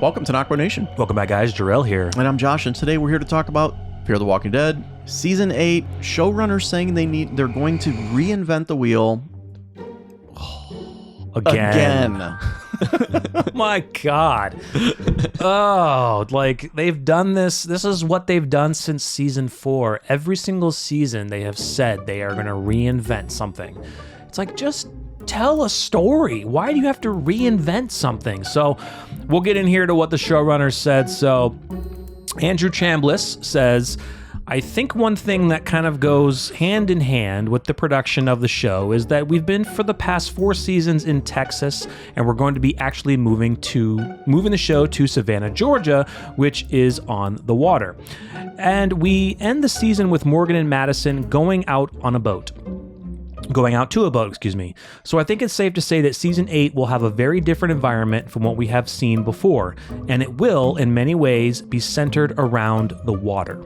Welcome to NocBro Nation. Welcome back, guys. Jarrell here. And I'm Josh, and today we're here to talk about Fear the Walking Dead, Season 8, showrunners saying they're going to reinvent the wheel. Again. My God. Oh, like they've done this. This is what they've done since season 4. Every single season they have said they are going to reinvent something. It's like, just tell a story. Why do you have to reinvent something? So we'll get in here to what the showrunners said. So Andrew Chambliss says, I think one thing that kind of goes hand in hand with the production of the show is that we've been for the past 4 seasons in Texas, and we're going to be actually moving the show to Savannah, Georgia, which is on the water. And we end the season with Morgan and Madison going out to a boat, So I think it's safe to say that season 8 will have a very different environment from what we have seen before, and it will, in many ways, be centered around the water.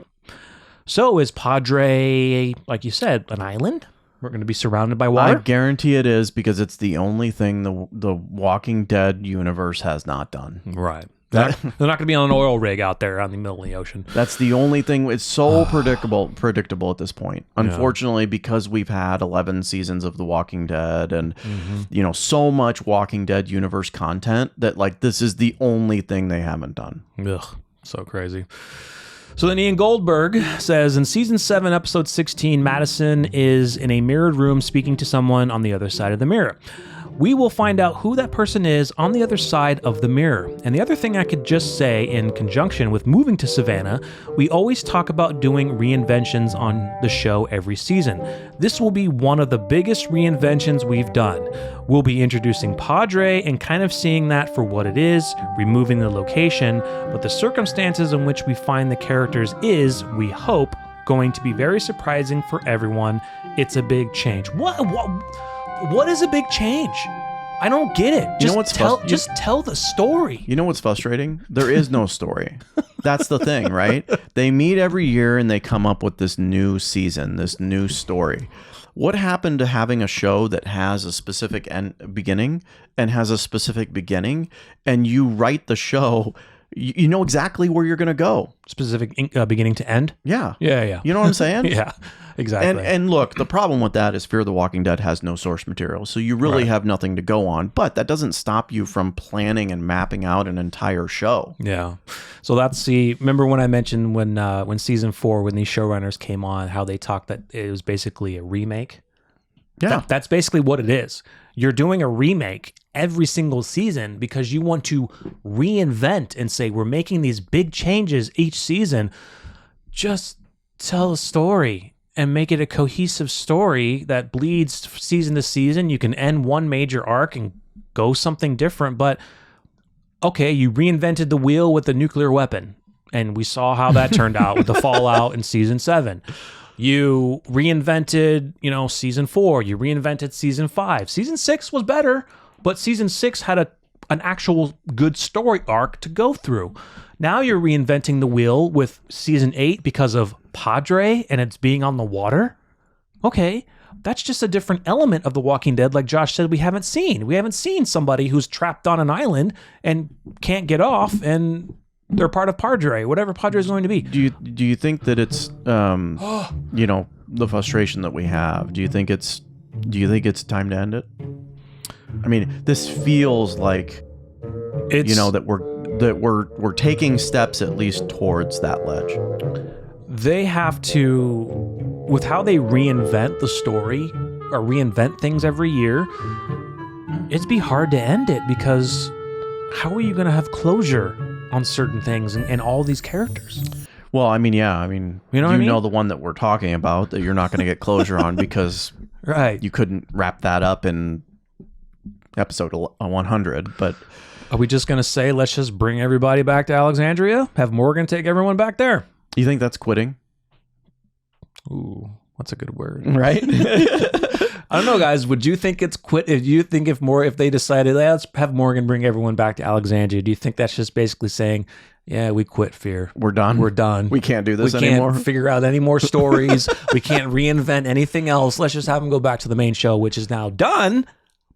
So is P.A.D.R.E, like you said, an island? We're going to be surrounded by water? I guarantee it is, because it's the only thing the Walking Dead universe has not done. Right. They're not going to be on an oil rig out there on the middle of the ocean. That's the only thing. It's so predictable at this point. Unfortunately, because we've had 11 seasons of The Walking Dead and so much Walking Dead universe content that this is the only thing they haven't done. Ugh, so crazy. So then Ian Goldberg says, in season 7, episode 16, Madison is in a mirrored room speaking to someone on the other side of the mirror. We will find out who that person is on the other side of the mirror. And the other thing I could just say in conjunction with moving to Savannah, we always talk about doing reinventions on the show every season. This will be one of the biggest reinventions we've done. We'll be introducing P.A.D.R.E and kind of seeing that for what it is, removing the location, but the circumstances in which we find the characters is, we hope, going to be very surprising for everyone. It's a big change. What is a big change? I don't get it. Just tell the story. You know what's frustrating? There is no story. That's the thing, right? They meet every year and they come up with this new season, this new story. What happened to having a show that has a specific beginning and has a specific beginning, and you write the show, you know exactly where you're going to go. Specific beginning to end? Yeah. Yeah. You know what I'm saying? Yeah, exactly. And look, the problem with that is Fear the Walking Dead has no source material, so you really have nothing to go on, but that doesn't stop you from planning and mapping out an entire show. Yeah. So remember when I mentioned when season 4, when these showrunners came on, how they talked that it was basically a remake? Yeah. That's basically what it is. You're doing a remake every single season because you want to reinvent and say, we're making these big changes each season. Just tell a story and make it a cohesive story that bleeds season to season. You can end one major arc and go something different, but okay, you reinvented the wheel with the nuclear weapon, and we saw how that turned out with the fallout in season 7. You reinvented, season 4. You reinvented season 5. Season 6 was better, but season 6 had an actual good story arc to go through. Now you're reinventing the wheel with season 8 because of P.A.D.R.E and it's being on the water. Okay, that's just a different element of The Walking Dead, like Josh said, we haven't seen. We haven't seen somebody who's trapped on an island and can't get off, and they're part of P.A.D.R.E, whatever P.A.D.R.E is going to be. Do you think that it's the frustration that we have? Do you think it's time to end it? I mean, this feels like that we're taking steps at least towards that ledge. They have to, with how they reinvent the story or reinvent things every year, it'd be hard to end it, because how are you going to have closure on certain things and all these characters? Well, I mean, you know the one that we're talking about that you're not going to get closure on because you couldn't wrap that up in episode 100. But are we just going to say, let's just bring everybody back to Alexandria? Have Morgan take everyone back there? You think that's quitting? Ooh, what's a good word? Right? I don't know, guys. Would you think it's quit? If you think if they decided, let's have Morgan bring everyone back to Alexandria, do you think that's just basically saying, yeah, we quit Fear. We're done. We're done. We can't do this anymore. We can't figure out any more stories. We can't reinvent anything else. Let's just have them go back to the main show, which is now done.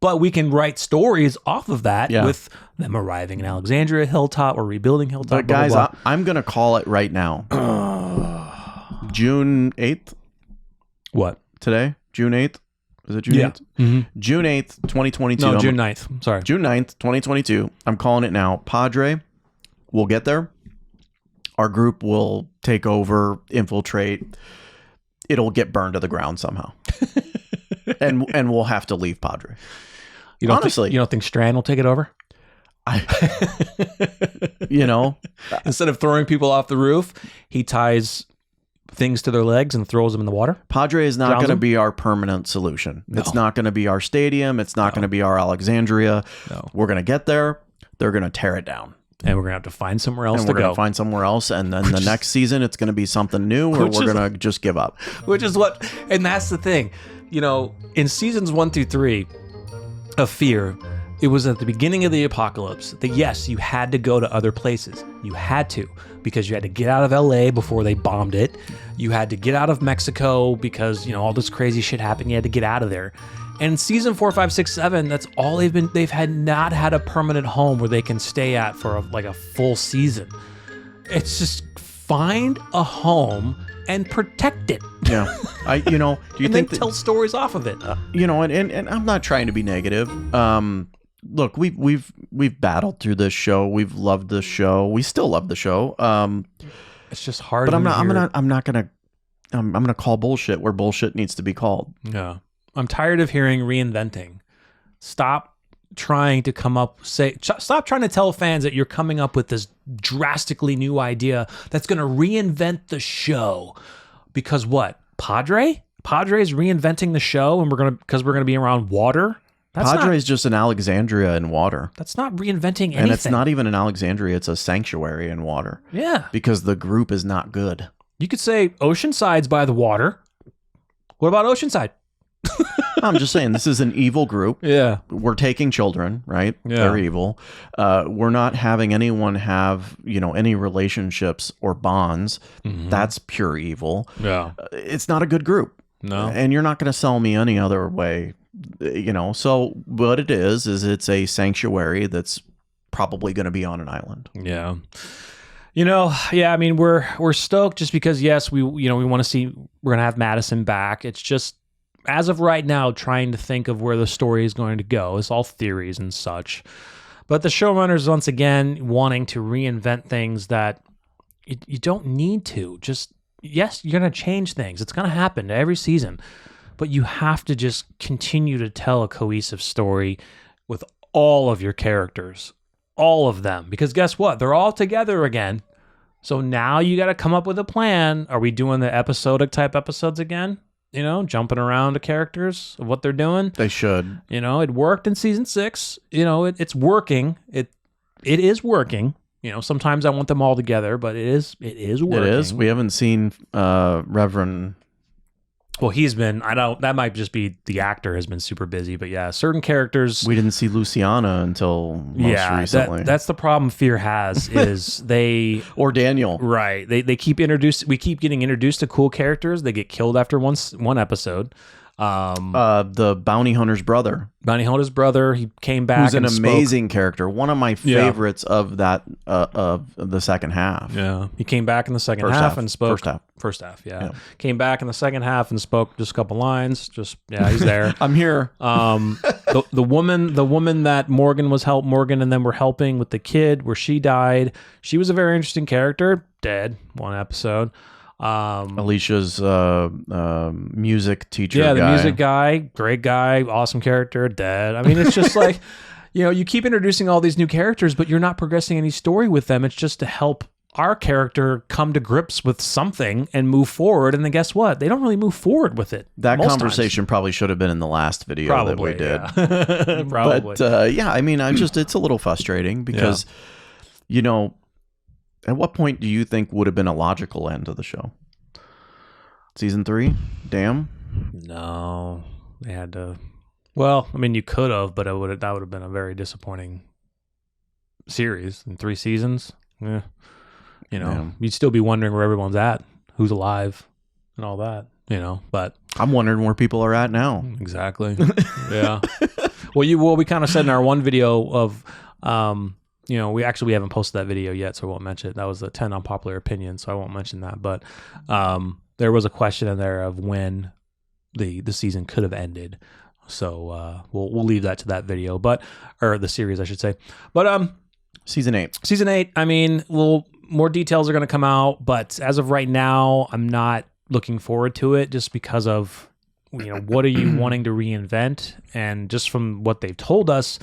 But we can write stories off of that Yeah. with them arriving in Alexandria Hilltop or rebuilding Hilltop. But blah, guys, blah, blah. I'm going to call it right now. June 8th What? today? June 8th? Is it June Yeah. 8th? Mm-hmm. June 8th, 2022. No, June 9th. Sorry. June 9th, 2022. I'm calling it now. P.A.D.R.E will get there. Our group will take over, infiltrate. It'll get burned to the ground somehow. and we'll have to leave P.A.D.R.E. Honestly. You don't think Strand will take it over? You know, Instead of throwing people off the roof, he ties things to their legs and throws them in the water? P.A.D.R.E is not Drowns going to them? be our permanent solution. No. It's not going to be our stadium. It's not going to be our Alexandria. No. We're going to get there. They're going to tear it down. And we're going to have to find somewhere else And to we're going go. to find somewhere else. And then the next season, it's going to be something new or Which we're is- going to just give up. Which is what, and that's the thing. You know, in seasons 1 through 3 of Fear, it was at the beginning of the apocalypse that, yes, you had to go to other places. You had to, because you had to get out of LA before they bombed it. You had to get out of Mexico because, you know, all this crazy shit happened. You had to get out of there. And season 4, 5, 6, 7, that's all they've had not had a permanent home where they can stay at for a full season. It's just find a home and protect it. Yeah. Do you And think then that, tell stories off of it. and I'm not trying to be negative. Look, we've battled through this show. We've loved this show. We still love the show. It's just hard. But I'm to not gonna call bullshit where bullshit needs to be called. Yeah. I'm tired of hearing reinventing. Stop trying to stop trying to tell fans that you're coming up with this drastically new idea that's going to reinvent the show. Because what? P.A.D.R.E? P.A.D.R.E is reinventing the show and because we're going to be around water? P.A.D.R.E is just an Alexandria in water. That's not reinventing anything. And it's not even an Alexandria, it's a sanctuary in water. Yeah. Because the group is not good. You could say Oceanside's by the water. What about Oceanside? I'm just saying, this is an evil group. Yeah. We're taking children, right? Yeah. They're evil. We're not having anyone have, any relationships or bonds. Mm-hmm. That's pure evil. Yeah. It's not a good group. No. And you're not going to sell me any other way, So what it is it's a sanctuary that's probably going to be on an island. Yeah. I mean, we're stoked just because, yes, we want to see, we're going to have Madison back. It's just, as of right now, trying to think of where the story is going to go. It's all theories and such. But the showrunners, once again, wanting to reinvent things that you don't need to. Just, yes, you're going to change things. It's going to happen every season. But you have to just continue to tell a cohesive story with all of your characters. All of them. Because guess what? They're all together again. So now you got to come up with a plan. Are we doing the episodic type episodes again? Jumping around to characters of what they're doing. They should. It worked in season 6. It's working. It is working. Sometimes I want them all together, but it is working. It is. We haven't seen Reverend. Well, he's been, that might just be the actor has been super busy, but yeah, certain characters. We didn't see Luciana until most recently. That's the problem Fear has is or Daniel. Right. We keep getting introduced to cool characters. They get killed after one episode. The bounty hunter's brother. Bounty hunter's brother, he came back. Who's an and amazing character. One of my favorites of that of the second half. Yeah. He came back in the second First half half. and spoke. First half, yeah. Came back in the second half and spoke just a couple lines. He's there. I'm here. The woman that Morgan and them were helping with the kid where she died. She was a very interesting character. Dead one episode. Alicia's music teacher. Yeah, the guy. music guy, great guy, awesome character. Dead. I mean, it's just like you keep introducing all these new characters, but you're not progressing any story with them. It's just to help our character come to grips with something and move forward. And then guess what? They don't really move forward with it. That most conversation probably should have been in the last video Probably, that we did. Yeah. Probably. But I mean, it's a little frustrating because, at what point do you think would have been a logical end to the show? Season 3? Damn. No, they had to. Well, I mean, you could have, but that would have been a very disappointing series in 3 seasons. Yeah. You'd still be wondering where everyone's at, who's alive, and all that. But I'm wondering where people are at now. exactly. Yeah. Well, we kind of said in our one video of, we haven't posted that video yet, so I won't mention it. That was a 10 unpopular opinion, so I won't mention that. But there was a question in there of when the season could have ended. So we'll leave that to that video, or the series, I should say. But Season 8. Season 8, I mean, more details are going to come out, but as of right now, I'm not looking forward to it just because of, what are you wanting to reinvent? And just from what they've told us,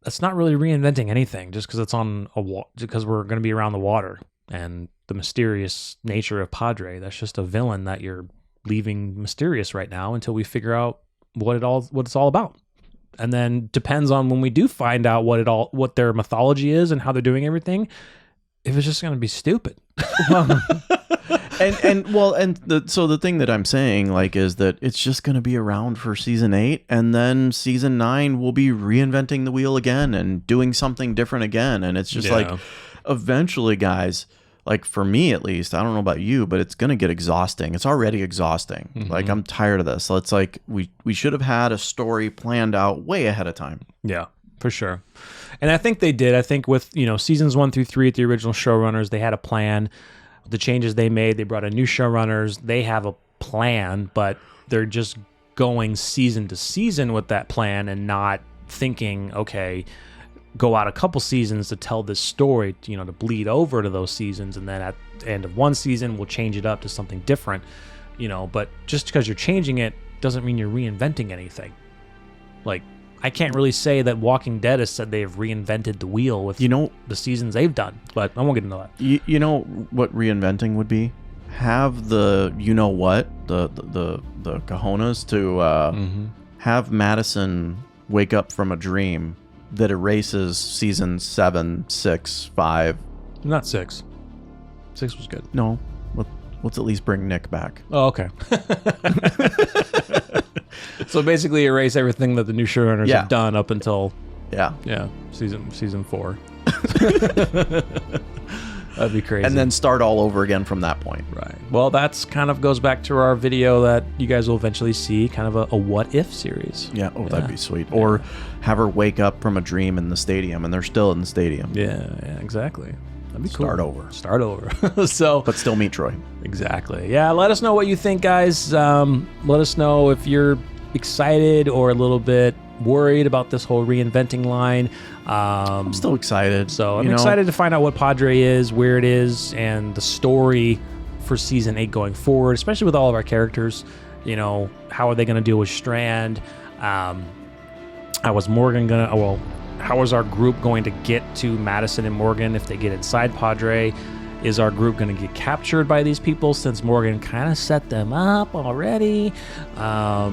that's not really reinventing anything just because it's on because we're going to be around the water and the mysterious nature of P.A.D.R.E. That's just a villain that you're leaving mysterious right now until we figure out what it's all about. And then depends on when we do find out what their mythology is and how they're doing everything, if it's just going to be stupid. So the thing that I'm saying is that it's just going to be around for season 8, and then season 9 will be reinventing the wheel again and doing something different again. And it's just eventually, guys, for me at least, I don't know about you, but it's going to get exhausting. It's already exhausting. Mm-hmm. I'm tired of this. So it's we should have had a story planned out way ahead of time. Yeah, for sure. And I think they did. I think with, seasons 1 through 3 at the original showrunners, they had a plan. The changes they made, they brought in new showrunners. They have a plan, but they're just going season to season with that plan and not thinking, okay, go out a couple seasons to tell this story, to bleed over to those seasons, and then at the end of one season we'll change it up to something different, but just because you're changing it doesn't mean you're reinventing anything. I can't really say that Walking Dead has said they've reinvented the wheel with the seasons they've done, but I won't get into that. You know what reinventing would be? Have the the cojones to have Madison wake up from a dream that erases season 7, 6, 5. Not 6. 6 was good. No, let's at least bring Nick back. Oh, okay. So basically erase everything that the new showrunners have done up until season 4. That'd be crazy. And then start all over again from that point. Right. Well, that's kind of goes back to our video that you guys will eventually see, kind of a what if series. Yeah. Oh, that'd be sweet. Or have her wake up from a dream in the stadium and they're still in the stadium. Yeah, exactly. That'd be cool. Start over. But still meet Troy. Exactly. Yeah, let us know what you think, guys. Let us know if you're excited or a little bit worried about this whole reinventing line. I'm still excited. So I'm excited to find out what P.A.D.R.E is, where it is, and the story for season 8 going forward, especially with all of our characters. How are they going to deal with Strand? How is our group going to get to Madison and Morgan if they get inside P.A.D.R.E? Is our group going to get captured by these people since Morgan kind of set them up already? Right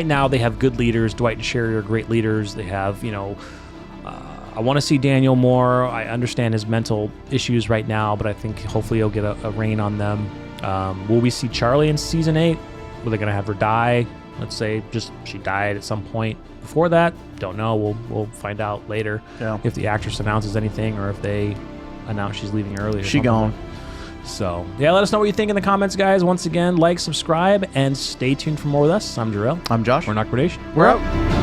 now they have good leaders. Dwight and Sherry are great leaders. They have, I want to see Daniel more. I understand his mental issues right now, but I think hopefully he'll get a rein on them. Will we see Charlie in season 8? Were they going to have her die? Let's say just she died at some point before that. Don't know. We'll find out later if the actress announces anything or if they announce she's leaving early. She gone. So, let us know what you think in the comments, guys. Once again, like, subscribe, and stay tuned for more with us. I'm Jarrell. I'm Josh. We're NocBro Nation. We're out.